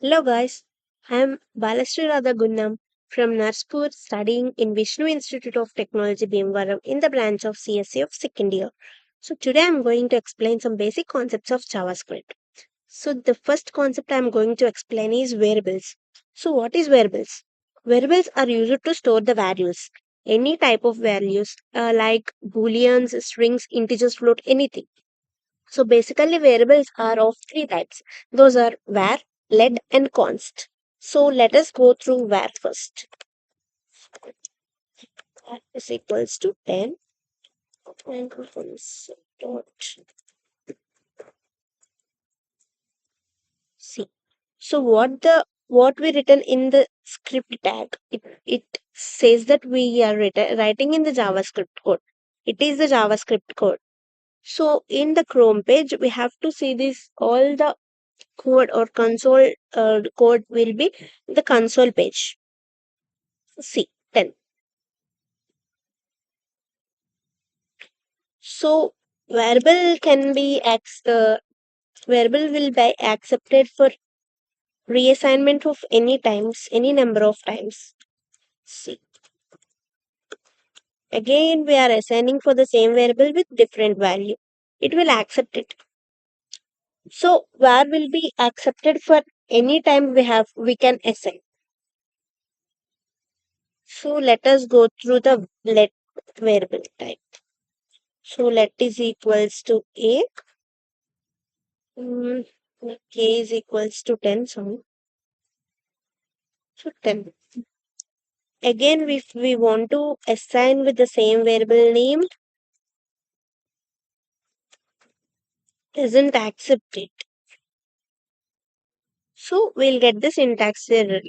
Hello guys, I am Balashri Radha Gunnam from Narspur studying in Vishnu Institute of Technology Bhimavaram in the branch of CSC of second year. So today I am going to explain some basic concepts of JavaScript. So the first concept I am going to explain is variables. So what is variables? Variables are used to store the values. Any type of values like booleans, strings, integers, float, anything. So basically variables are of three types. Those are var, let and const. So let us go through var first. Var is equals to 10 and const dot c. So what we written in the script tag, it says that we are writing in the JavaScript code. It is the JavaScript code. So in the Chrome page, we have to see this all the code or console code will be the console page. See 10. So variable will be accepted for reassignment of any number of times. See, again we are assigning for the same variable with different value. It will accept it. So var will be accepted for any time we can assign. So let us go through the let variable type. So let is equals to a. Mm, k is equals to 10. So 10. Again, if we want to assign with the same variable name, doesn't accept it. So we'll get the syntax error.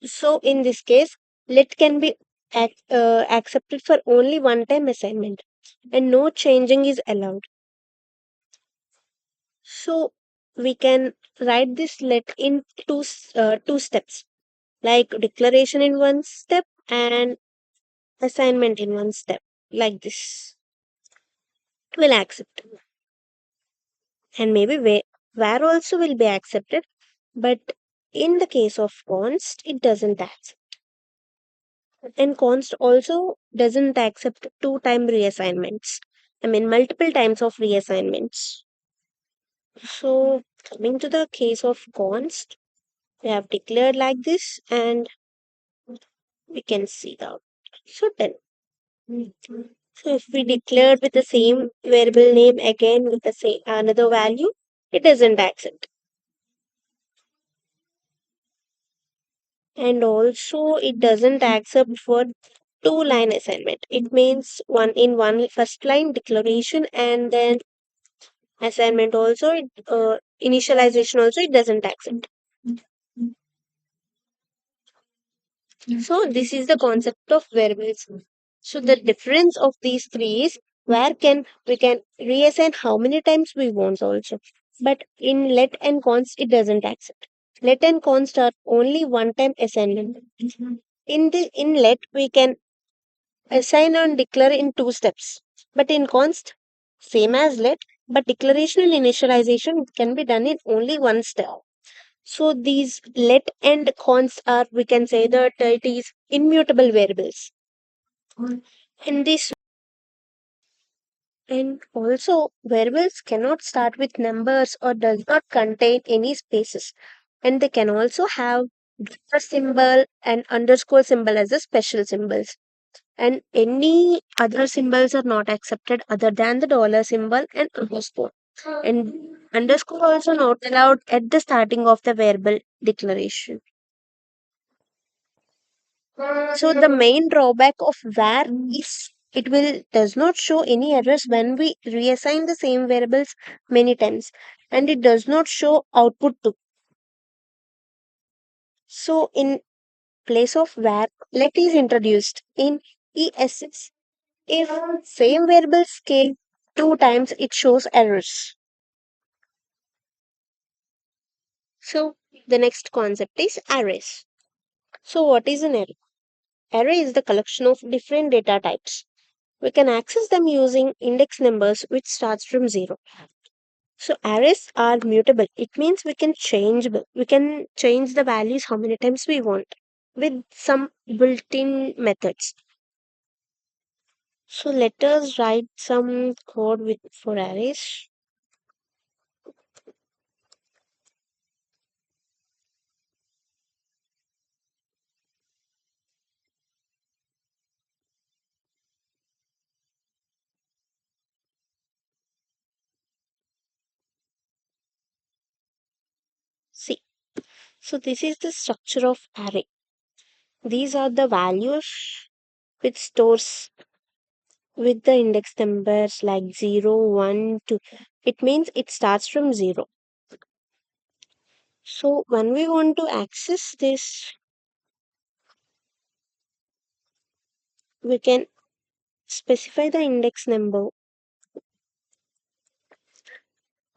So in this case, let can be accepted for only one time assignment and no changing is allowed. So we can write this let in two steps, like declaration in one step and assignment in one step, like this. It will accept. And maybe var also will be accepted, but in the case of const it doesn't accept, and const also doesn't accept two time reassignments, I mean multiple times of reassignments. So coming to the case of const, we have declared like this and we can see that. So then, so if we declared with the same variable name again with the same another value, it doesn't accept. And also it doesn't accept for two line assignment. It means one first line declaration and then assignment also initialization also it doesn't accept. So this is the concept of variables. So the difference of these three is where can we can reassign how many times we want also, but in let and const it doesn't accept. Let and const are only one time assignment. In let we can assign and declare in two steps. But in const, same as let, but declaration and initialization can be done in only one step. So these let and const are, we can say that it is immutable variables. In this, and also variables cannot start with numbers or does not contain any spaces. And they can also have dollar symbol and underscore symbol as the special symbols, and any other symbols are not accepted other than the dollar symbol and underscore. And underscore also not allowed at the starting of the variable declaration. So the main drawback of var is it will does not show any errors when we reassign the same variables many times, and it does not show output too. So in place of var, let is introduced in ESS. If same variable scale two times, it shows errors. So the next concept is arrays. So what is an array? Array is the collection of different data types. We can access them using index numbers which starts from 0. So arrays are mutable. It means we can change the values how many times we want with some built-in methods. So let us write some code with for arrays. See, so this is the structure of array. These are the values which stores with the index numbers like 0, 1, 2. It means it starts from 0. So when we want to access this, we can specify the index number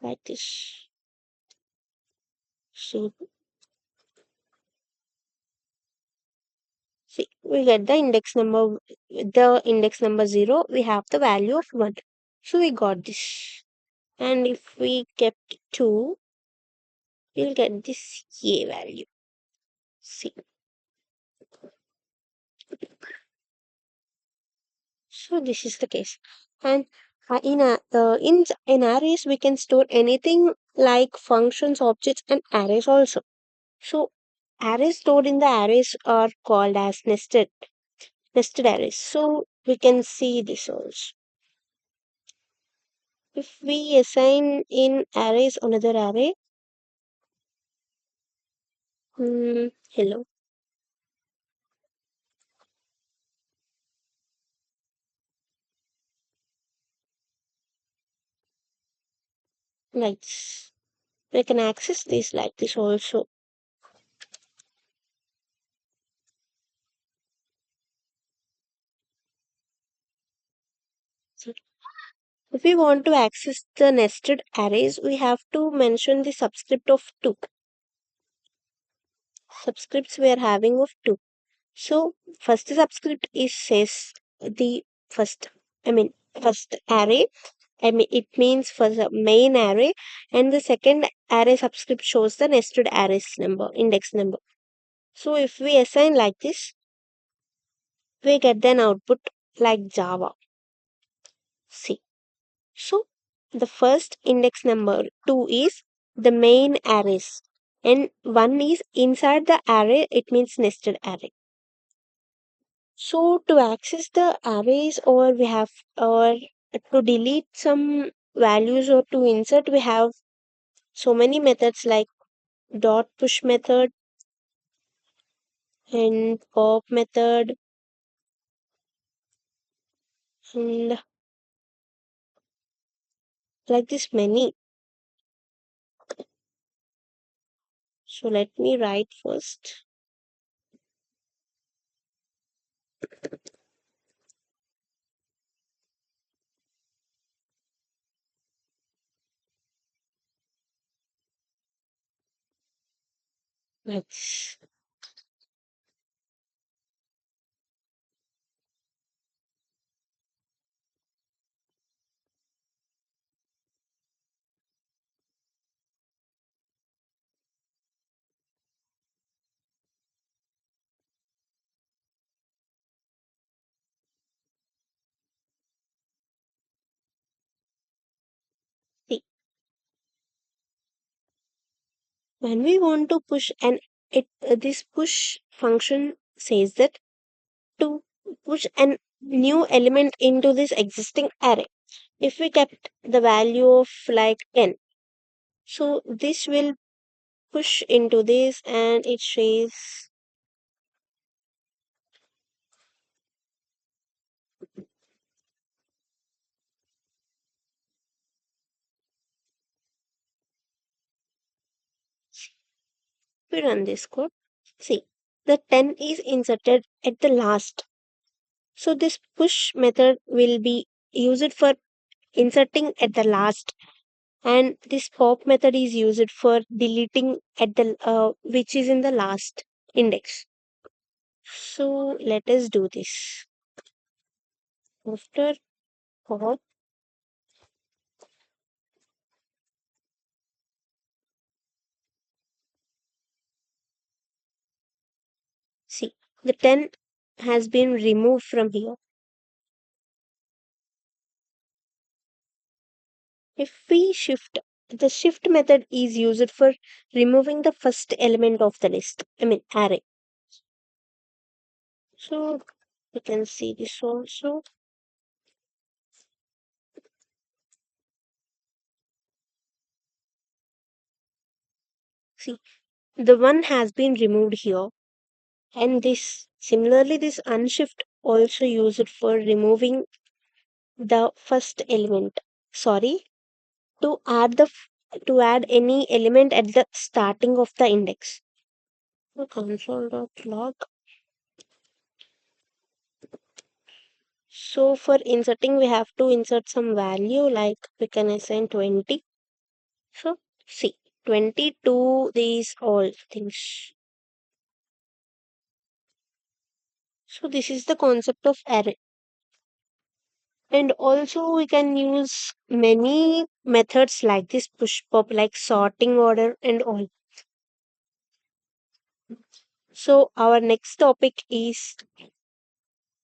like this. So see, we get the index number 0, we have the value of 1. So we got this. And if we kept 2, we'll get this a value. See. So this is the case. And in arrays, we can store anything like functions, objects, and arrays also. So arrays stored in the arrays are called as nested arrays. So we can see this also. If we assign in arrays another array, hello, like this. We can access this like this also. So if we want to access the nested arrays, we have to mention the subscript of 2. Subscripts we are having of 2. So first subscript is says the first, I mean first array. I mean it means for the main array, and the second array subscript shows the nested arrays number, index number. So if we assign like this, we get an output like Java. See. So the first index number 2 is the main arrays, and 1 is inside the array, it means nested array. So to access the arrays, or to delete some values or to insert, we have so many methods like dot push method and pop method and like this many. So let me write first. Let's see. When we want to push this push function says that to push an new element into this existing array. If we kept the value of like 10, so this will push into this and it says we run this code. See, the 10 is inserted at the last. So this push method will be used for inserting at the last, and this pop method is used for deleting at the which is in the last index. So let us do this. After pop, See, the 10 has been removed from here. If we shift, the shift method is used for removing the first element of the list, I mean array. So you can see this also. See, the one has been removed here, and this similarly this unshift also used for removing the first element. Sorry, to add to add any element at the starting of the index. So console.log. So for inserting, we have to insert some value like we can assign 20. So see, 22, these all things. So this is the concept of array. And also we can use many methods like this push pop, like sorting order and all. So our next topic is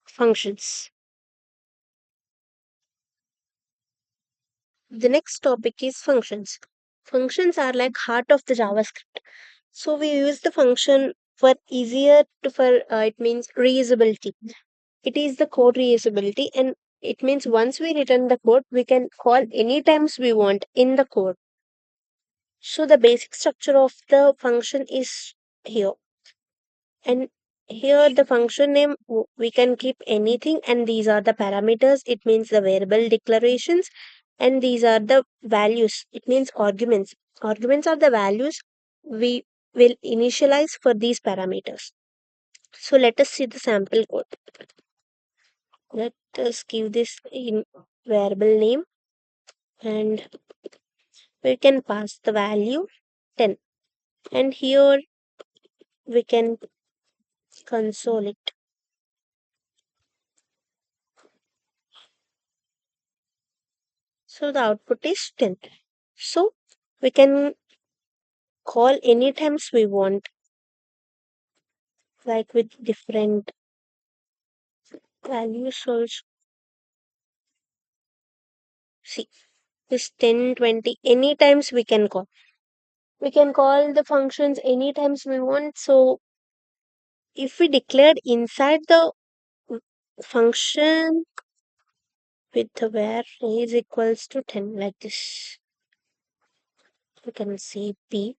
functions. The next topic is functions. Functions are like heart of the JavaScript. So we use the function for easier to for it means reusability. It is the code reusability, and it means once we return the code, we can call any times we want in the code. So the basic structure of the function is here, and here the function name we can keep anything, and these are the parameters. It means the variable declarations, and these are the values. It means arguments. Arguments are the values we will initialize for these parameters. So let us see the sample code. Let us give this in variable name, and we can pass the value 10, and here we can console it. So the output is 10. So we can call any times we want, like with different values also. See, this 10, 20, any times we can call. We can call the functions any times we want. So if we declared inside the function with the where is equals to 10 like this, we can say p.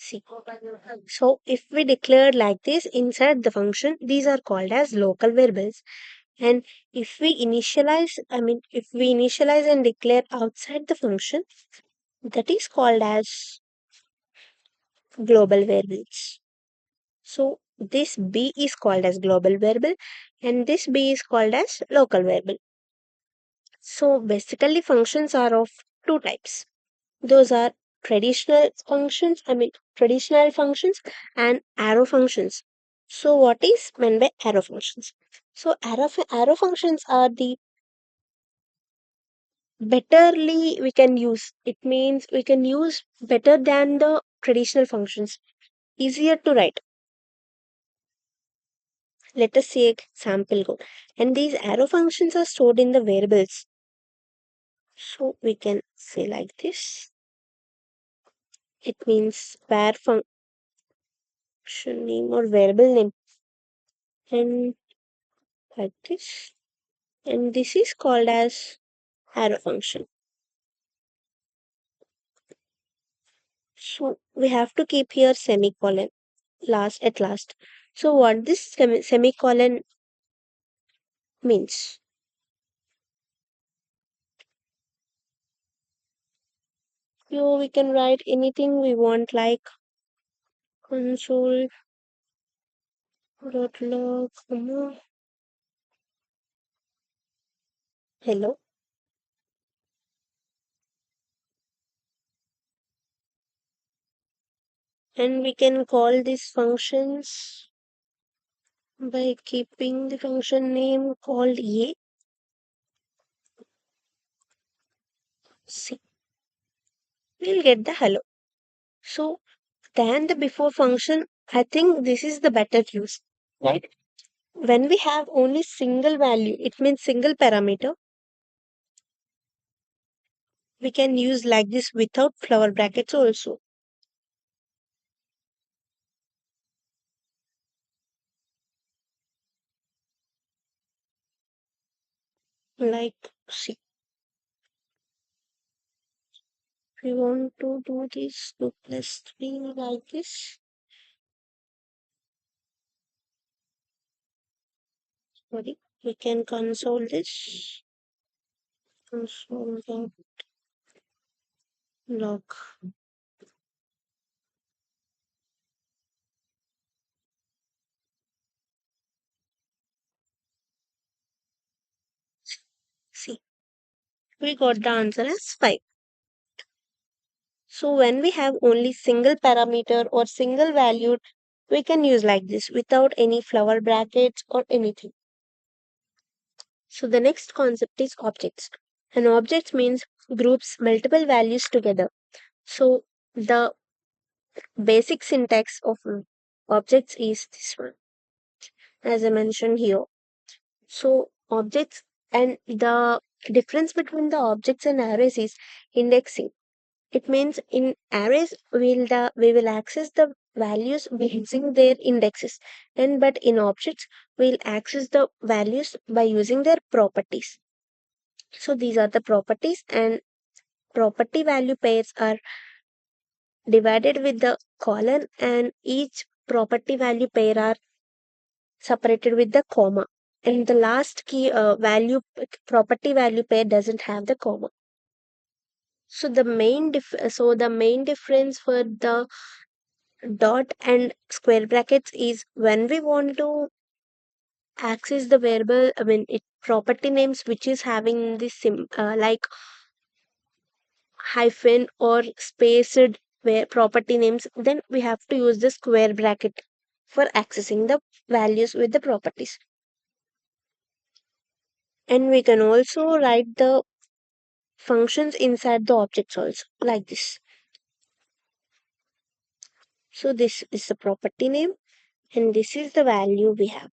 See, so if we declared like this inside the function, these are called as local variables. And if we initialize, I mean, if we initialize and declare outside the function, that is called as global variables. So this b is called as global variable, and this b is called as local variable. So basically, functions are of two types. Those are traditional functions and arrow functions. So what is meant by arrow functions? So arrow functions are the betterly we can use. It means we can use better than the traditional functions, easier to write. Let us see a sample code. And these arrow functions are stored in the variables. So we can say like this. It means var function name or variable name. And like this. And this is called as arrow function. So we have to keep here semicolon last at last. So what this semicolon means? So we can write anything we want like console dot log comma hello, and we can call these functions by keeping the function name called a. See, we'll get the hello. So than the before function, I think this is the better use, right? When we have only single value, it means single parameter, we can use like this without flower brackets also. Like, see, if we want to do this 2 plus 3 like this, sorry, we can console this, console the log. See, we got the answer as 5. So when we have only single parameter or single valued, we can use like this without any flower brackets or anything. So the next concept is objects. An object means groups multiple values together. So the basic syntax of objects is this one, as I mentioned here. So objects, and the difference between the objects and arrays is indexing. It means in arrays we will access the values by using their indexes, and but in objects we'll access the values by using their properties. So these are the properties, and property value pairs are divided with the colon, and each property value pair are separated with the comma. And the last key property value pair doesn't have the comma. So the main difference for the dot and square brackets is when we want to access the variable, I mean it property names which is having this like hyphen or spaced where property names, then we have to use the square bracket for accessing the values with the properties. And we can also write the functions inside the objects also like this. So this is the property name, and this is the value we have.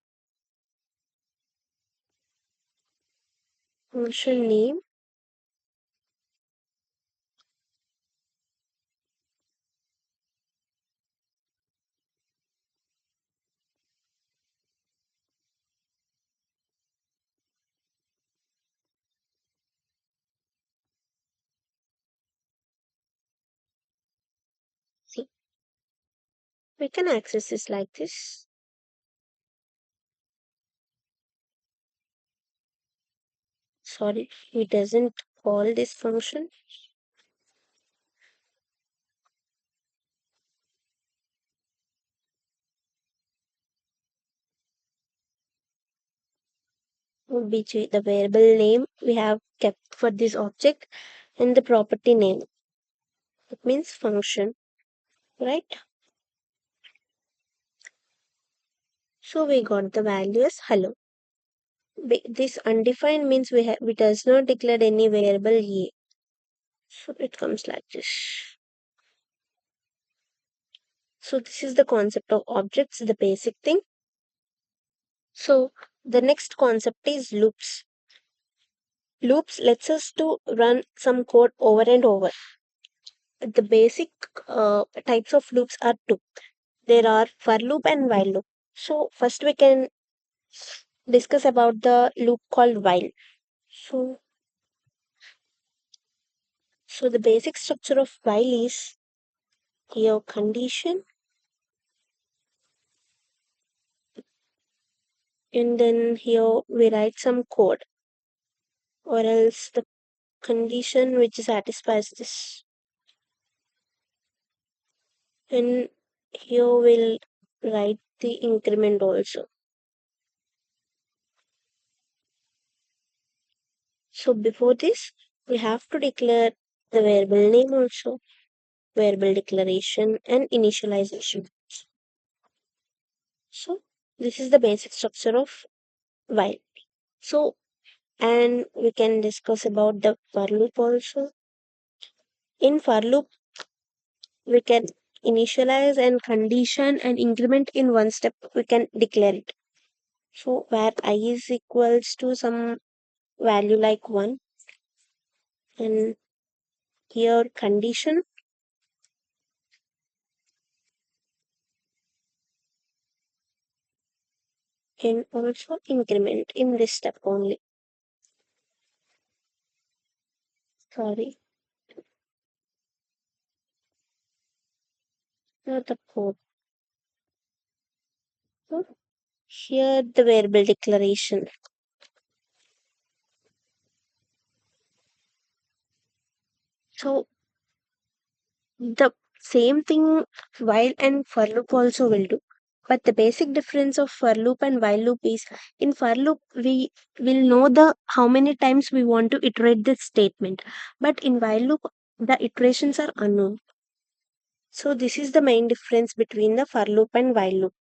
Function name, see, we can access this like this. Sorry, it doesn't call this function. Which the variable name we have kept for this object, and the property name. It means function, right? So we got the value as hello. This undefined means we does not declare any variable a. So it comes like this. So this is the concept of objects, the basic thing. So the next concept is loops. Loops lets us to run some code over and over. The basic types of loops are two. There are for loop and while loop. So first we can discuss about the loop called while. So, so the basic structure of while is here condition, and then here we write some code, or else the condition which satisfies this, and here we'll write the increment also. So before this we have to declare the variable name also, variable declaration and initialization. So this is the basic structure of while. So, and we can discuss about the for loop also. In for loop we can initialize and condition and increment in one step, we can declare it. So where I is equals to some value like 1, and here condition, and also increment in this step only. Sorry, not the code. So here the variable declaration. So the same thing while and for loop also will do. But the basic difference of for loop and while loop is, in for loop we will know the how many times we want to iterate this statement. But in while loop the iterations are unknown. So this is the main difference between the for loop and while loop.